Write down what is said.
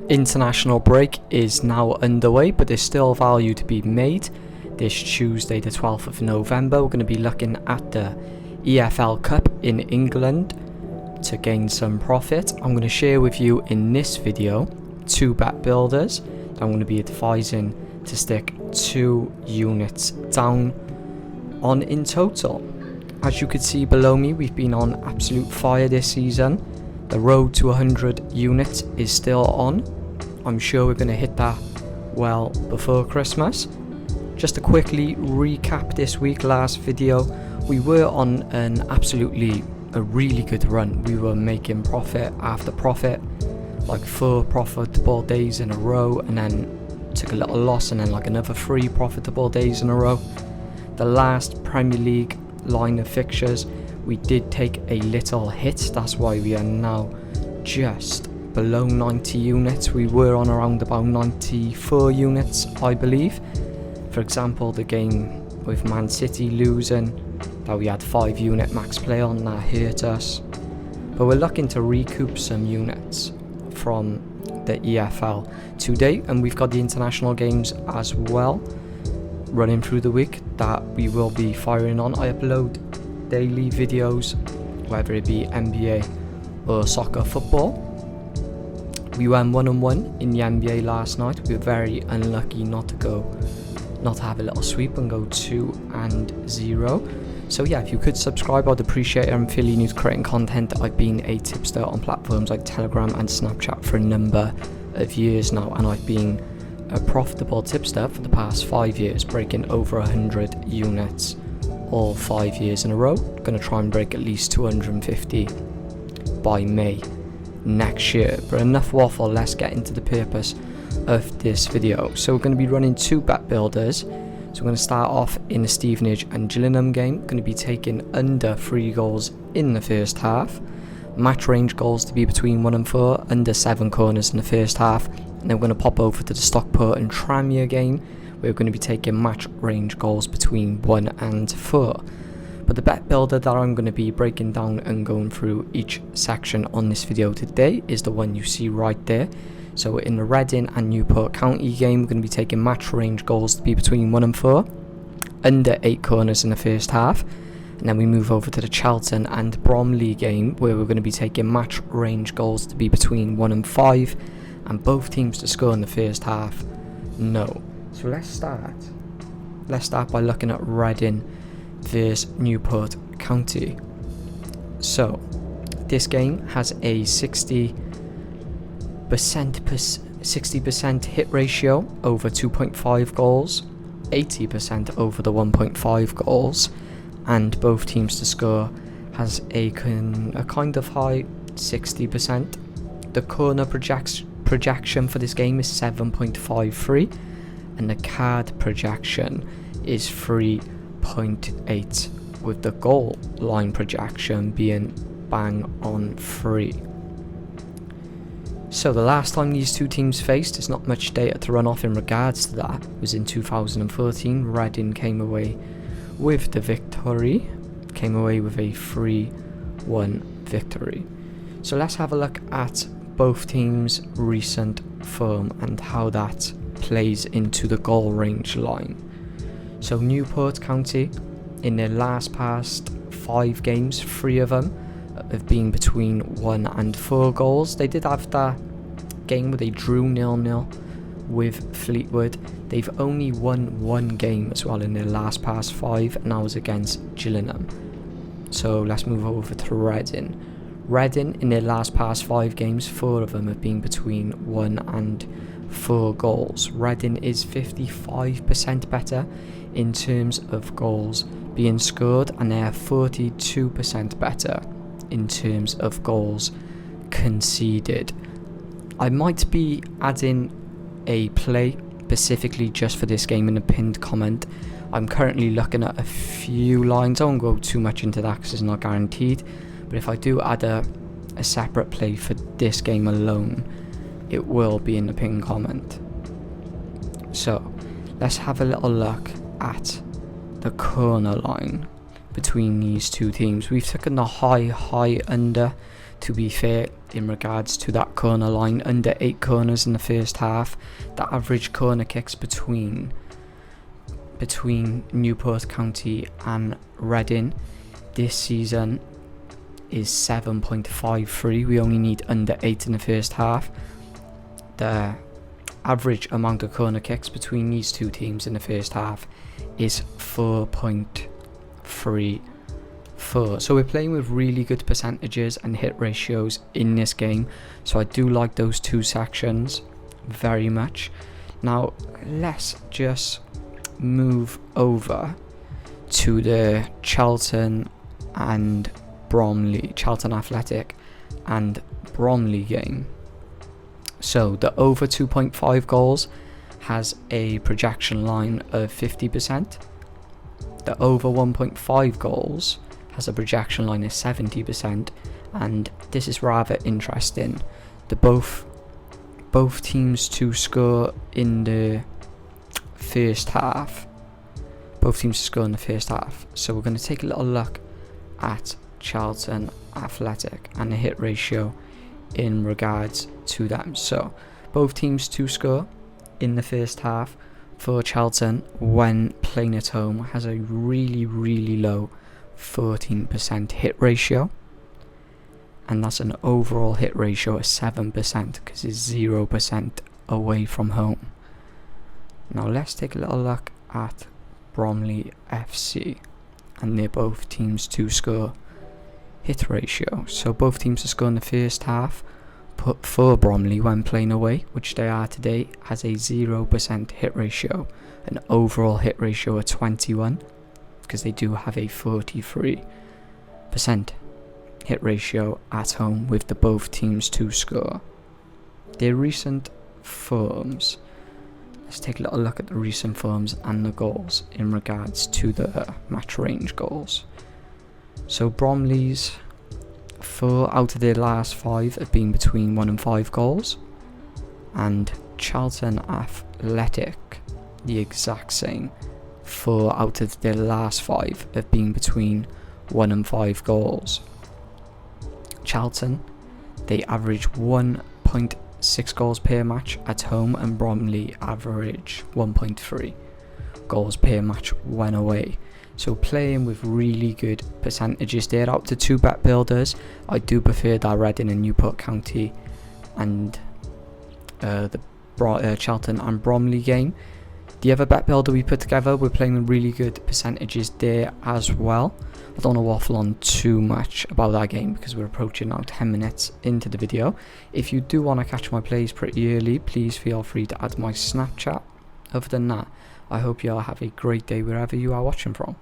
International break is now underway, but there's still value to be made. This Tuesday the 12th of November we're going to be looking at the EFL Cup in England to gain some profit. I'm going to share with you in this video 2 bet builders that I'm going to be advising to stick 2 units down on in total. As you can see below me, we've been on absolute fire this season. The road to 100 units is still on. I'm sure we're going to hit that well before Christmas. Just to quickly recap this week, last video, we were on an a really good run. We were making profit after profit, like 4 profitable days in a row, and then took a little loss, and then like another 3 profitable days in a row. The last Premier League line of fixtures, we did take a little hit. That's why we are now just below 90 units. We were on around about 94 units, I believe. For example, the game with Man City losing, that we had 5 unit max play on, that hurt us. But we're looking to recoup some units from the EFL today, and we've got the international games as well running through the week that we will be firing on. I upload daily videos, whether it be NBA or soccer football. We went 1-1 in the NBA last night. We were very unlucky not to have a little sweep and go 2-0. So yeah, if you could subscribe, I'd appreciate it. I'm fairly new to creating content. I've been a tipster on platforms like Telegram and Snapchat for a number of years now, and I've been a profitable tipster for the past 5 years, breaking over 100 units all 5 years in a row. Gonna try and break at least 250 by May next year. But enough waffle, let's get into the purpose of this video. So we're going to be running 2 bet builders. So we're going to start off in the Stevenage and Gillingham game. Going to be taking under 3 goals in the first half. Match range goals to be between 1 and 4, under 7 corners in the first half. And then we're going to pop over to the Stockport and Tranmere game, where we're going to be taking match range goals between 1 and 4. But the bet builder that I'm going to be breaking down and going through each section on this video today is the one you see right there. So in the Reading and Newport County game, we're going to be taking match range goals to be between 1 and 4, under 8 corners in the first half. And then we move over to the Charlton and Bromley game, where we're going to be taking match range goals to be between 1 and 5, and both teams to score in the first half. No. So let's start by looking at Reading versus Newport County. So this game has a 60% hit ratio over 2.5 goals, 80% over the 1.5 goals, and both teams to score has a kind of high 60%. The corner projection for this game is 7.53, and the card projection is 3.8, with the goal line projection being bang on 3. So the last time these 2 teams faced, there's not much data to run off in regards to that. It was in 2014. Reading came away with the victory, came away with a 3-1 victory. So let's have a look at both teams' recent form and how that plays into the goal range line. So Newport County, in their past 5 games, 3 of them have been between 1 and 4 goals. They did have that game where they drew 0-0 with Fleetwood. They've only won 1 game as well in their past 5, and that was against Gillingham. So let's move over to Reading. Reading, in their past 5 games, 4 of them have been between 1 and 4 goals. Reading is 55% better in terms of goals being scored, and they are 42% better in terms of goals conceded. I might be adding a play specifically just for this game in a pinned comment. I'm currently looking at a few lines. I won't go too much into that because it's not guaranteed, but if I do add a separate play for this game alone, it will be in the pinned comment. So let's have a little look at the corner line between these 2 teams. We've taken the high under. To be fair, in regards to that corner line, under 8 corners in the first half. The average corner kicks between Newport County and Reading this season is 7.53. We only need under 8 in the first half. The average amount of corner kicks between these two teams in the first half is 4.34. So we're playing with really good percentages and hit ratios in this game. So I do like those two sections very much. Now let's just move over to the Charlton Athletic and Bromley game. So the over 2.5 goals has a projection line of 50%. The over 1.5 goals has a projection line of 70%, and this is rather interesting. Both teams to score in the first half. So we're going to take a little look at Charlton Athletic and the hit ratio in regards to them. So both teams to score in the first half. For Charlton, when playing at home, has a really low 14% hit ratio, and that's an overall hit ratio of 7% because it's 0% away from home. Now let's take a little look at Bromley FC and they're both teams to score hit ratio. So both teams to score in the first half. For Bromley, when playing away, which they are today, has a 0% hit ratio, an overall hit ratio of 21, because they do have a 43% hit ratio at home with the both teams to score. Their recent forms. Let's take a little look at the recent forms and the goals in regards to the match range goals. So Bromley's 4 out of their last 5 have been between 1 and 5 goals, and Charlton Athletic the exact same. 4 out of their last 5 have been between 1 and 5 goals. Charlton, they average 1.6 goals per match at home, and Bromley average 1.3 goals per match when away. So playing with really good percentages there. Out to 2 bet builders, I do prefer that Reading and Newport County and the Charlton and Bromley game. The other bet builder we put together, we're playing with really good percentages there as well. I don't want to waffle on too much about that game because we're approaching now 10 minutes into the video. If you do want to catch my plays pretty early, please feel free to add my Snapchat. Other than that, I hope you all have a great day wherever you are watching from.